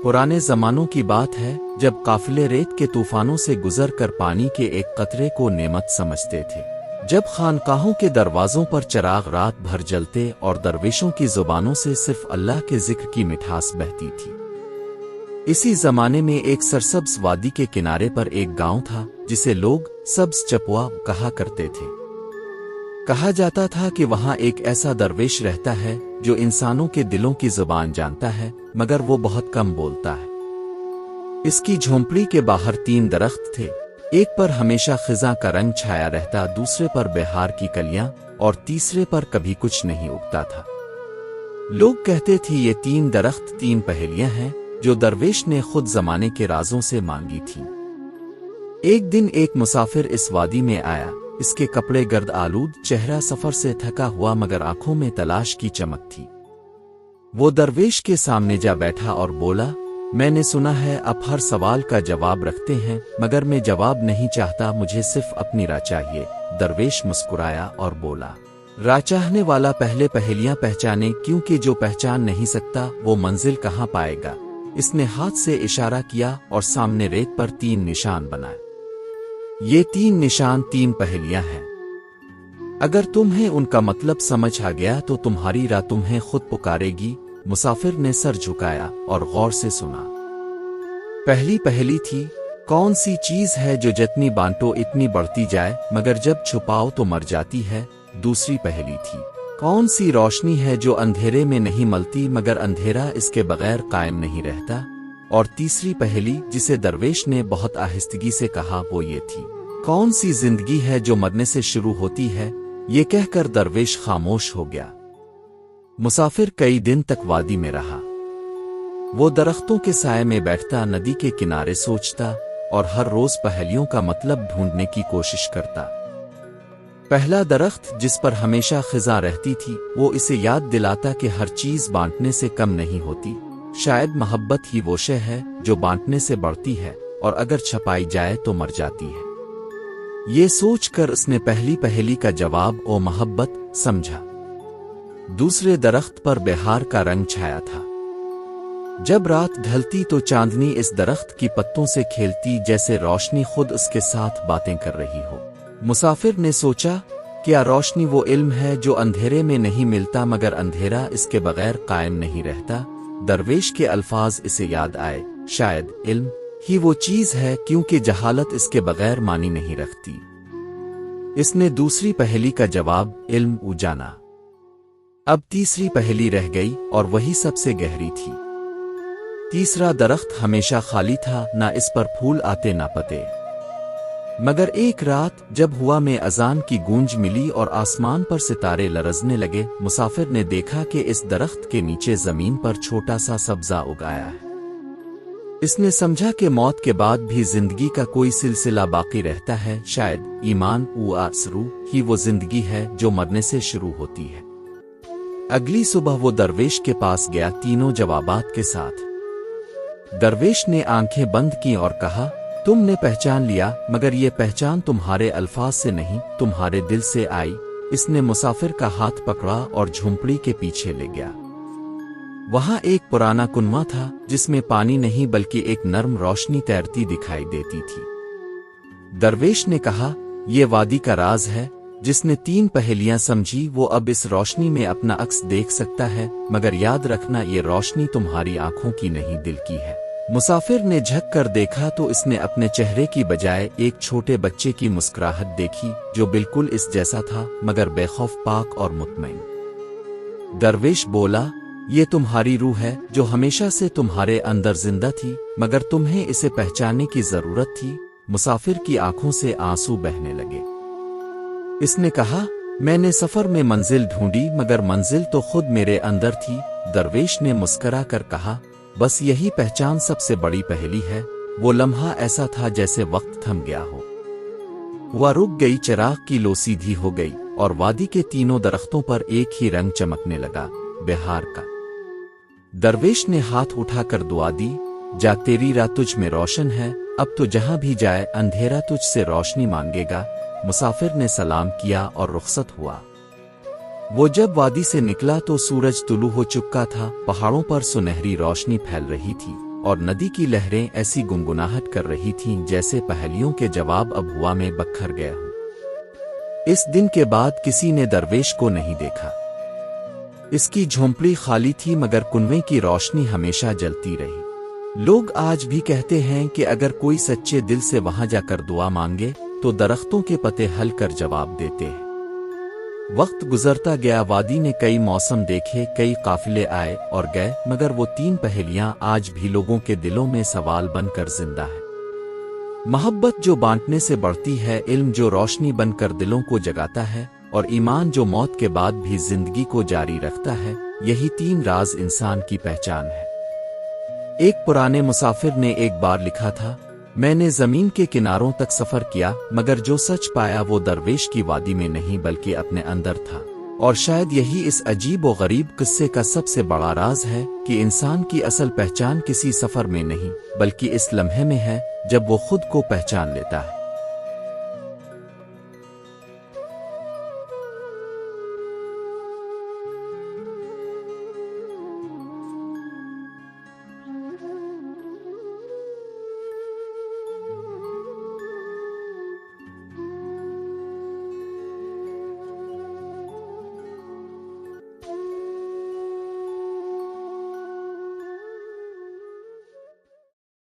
पुराने ज़मानों की बात है जब काफिले रेत के तूफानों से गुजर कर पानी के एक कतरे को नेमत समझते थे। जब खानकाहों के दरवाज़ों पर चिराग रात भर जलते और दरवेशों की ज़ुबानों से सिर्फ अल्लाह के जिक्र की मिठास बहती थी। इसी ज़माने में एक सरसब्ज़ वादी के किनारे पर एक गांव था जिसे लोग सब्ज़ चपुआ कहा करते थे। कहा जाता था कि वहां एक ऐसा दरवेश रहता है जो इंसानों के दिलों की ज़ुबान जानता है, मगर वो बहुत कम बोलता है। इसकी झोंपड़ी के बाहर 3 दरख्त थे। एक पर हमेशा खिज़ां का रंग छाया रहता, दूसरे पर बहार की कलियां और तीसरे पर कभी कुछ नहीं उगता था। लोग कहते थे ये 3 दरख्त 3 पहेलियां हैं जो दरवेश ने खुद ज़माने के राजों से मांगी थी। एक दिन एक मुसाफिर इस वादी में आया। इसके कपड़े गर्द आलूद, चेहरा सफर से थका हुआ, मगर आंखों में तलाश की चमक थी। वो दरवेश के सामने जा बैठा और बोला, मैंने सुना है आप हर सवाल का जवाब रखते हैं, मगर मैं जवाब नहीं चाहता, मुझे सिर्फ अपनी राह चाहिए। दरवेश मुस्कुराया और बोला, राह चाहने वाला पहले पहेलियां पहचाने, क्योंकि जो पहचान नहीं सकता वो मंजिल कहाँ पाएगा। इसने हाथ से इशारा किया और सामने रेत पर 3 निशान बनाए। ये 3 निशान 3 पहेलियां हैं। अगर तुम्हें उनका मतलब समझ आ गया तो तुम्हारी राह तुम्हें खुद पुकारेगी। मुसाफिर ने सर झुकाया और गौर से सुना। पहली पहेली थी, कौन सी चीज है जो जितनी बांटो इतनी बढ़ती जाए, मगर जब छुपाओ तो मर जाती है। दूसरी पहेली थी, कौन सी रोशनी है जो अंधेरे में नहीं मलती, मगर अंधेरा इसके बगैर कायम नहीं रहता। और तीसरी पहेली जिसे दरवेश ने बहुत आहिस्तगी से कहा वो ये थी, कौन सी जिंदगी है जो मरने से शुरू होती है। ये कहकर दरवेश खामोश हो गया। मुसाफिर कई दिन तक वादी में रहा। वो दरख्तों के साए में बैठता, नदी के किनारे सोचता और हर रोज पहेलियों का मतलब ढूंढने की कोशिश करता। पहला दरख्त जिस पर हमेशा खिज़ां रहती थी, वो इसे याद दिलाता कि हर चीज बांटने से कम नहीं होती। शायद मोहब्बत ही वो शय है जो बांटने से बढ़ती है और अगर छपाई जाए तो मर जाती है। ये सोचकर उसने पहली पहेली का जवाब ओ मोहब्बत समझा। दूसरे दरख्त पर बहार का रंग छाया था। जब रात ढलती तो चांदनी इस दरख्त की पत्तों से खेलती, जैसे रोशनी खुद उसके साथ बातें कर रही हो। मुसाफिर ने सोचा, क्या रोशनी वो इल्म है जो अंधेरे में नहीं मिलता, मगर अंधेरा इसके बगैर कायम नहीं रहता। दरवेश के अल्फाज इसे याद आए, शायद इल्म ही वो चीज है, क्योंकि जहालत इसके बगैर मानी नहीं रखती। इसने दूसरी पहेली का जवाब इल्म जाना। अब तीसरी पहेली रह गई और वही सबसे गहरी थी। तीसरा दरख्त हमेशा खाली था, ना इस पर फूल आते ना पते। मगर एक रात जब हुआ में अजान की गूंज मिली और आसमान पर सितारे लरजने लगे, मुसाफिर ने देखा कि इस दरख्त के नीचे जमीन पर छोटा सा सब्जा उगाया है। इसने समझा कि मौत के बाद भी जिंदगी का कोई सिलसिला बाकी रहता है। शायद ईमान व आसरू ही वो जिंदगी है जो मरने से शुरू होती है। अगली सुबह वो दरवेश के पास गया, तीनों जवाबात के साथ। दरवेश ने आंखें बंद की और कहा, तुमने पहचान लिया, मगर ये पहचान तुम्हारे अल्फाज से नहीं, तुम्हारे दिल से आई। इसने मुसाफिर का हाथ पकड़ा और झोंपड़ी के पीछे ले गया। वहां एक पुराना कुनवा था जिसमें पानी नहीं बल्कि एक नर्म रोशनी तैरती दिखाई देती थी। दरवेश ने कहा, ये वादी का राज है। जिसने 3 पहेलियां समझी वो अब इस रोशनी में अपना अक्स देख सकता है, मगर याद रखना ये रोशनी तुम्हारी आंखों की नहीं दिल की है। मुसाफिर ने झक कर देखा तो इसने अपने चेहरे की बजाय एक छोटे बच्चे की मुस्कुराहट देखी जो बिल्कुल इस जैसा था, मगर बेखौफ, पाक और मुतमईन। दरवेश बोला, ये तुम्हारी रूह है जो हमेशा से तुम्हारे अंदर जिंदा थी, मगर तुम्हें इसे पहचानने की जरूरत थी। मुसाफिर की आंखों से आंसू बहने लगे। इसने कहा, मैंने सफर में मंजिल ढूंढी, मगर मंजिल तो खुद मेरे अंदर थी। दरवेश ने मुस्करा कर कहा, बस यही पहचान सबसे बड़ी पहेली है। वो लम्हा ऐसा था जैसे वक्त थम गया हो। वह रुक गई, चिराग की लो सीधी हो गई और वादी के तीनों दरख्तों पर एक ही रंग चमकने लगा, बहार का। दरवेश ने हाथ उठाकर दुआ दी, जा तेरी राह तुझ में रोशन है, अब तो जहां भी जाए अंधेरा तुझसे रोशनी मांगेगा। मुसाफिर ने सलाम किया और रुखसत हुआ। वो जब वादी से निकला तो सूरज तुलू हो चुका था। पहाड़ों पर सुनहरी रोशनी फैल रही थी اور ندی کی لہریں ایسی گنگناہٹ کر رہی تھیں جیسے پہیلیوں کے جواب اب ہوا میں بکھر گئے ہوں۔ اس دن کے بعد کسی نے درویش کو نہیں دیکھا۔ اس کی جھونپڑی خالی تھی مگر کنویں کی روشنی ہمیشہ جلتی رہی۔ لوگ آج بھی کہتے ہیں کہ اگر کوئی سچے دل سے وہاں جا کر دعا مانگے تو درختوں کے پتے ہل کر جواب دیتے ہیں۔ وقت گزرتا گیا، وادی نے کئی موسم دیکھے، کئی قافلے آئے اور گئے، مگر وہ تین پہیلیاں آج بھی لوگوں کے دلوں میں سوال بن کر زندہ ہے۔ محبت جو بانٹنے سے بڑھتی ہے، علم جو روشنی بن کر دلوں کو جگاتا ہے، اور ایمان جو موت کے بعد بھی زندگی کو جاری رکھتا ہے، یہی تین راز انسان کی پہچان ہے۔ ایک پرانے مسافر نے ایک بار لکھا تھا، میں نے زمین کے کناروں تک سفر کیا مگر جو سچ پایا وہ درویش کی وادی میں نہیں بلکہ اپنے اندر تھا۔ اور شاید یہی اس عجیب و غریب قصے کا سب سے بڑا راز ہے کہ انسان کی اصل پہچان کسی سفر میں نہیں بلکہ اس لمحے میں ہے جب وہ خود کو پہچان لیتا ہے۔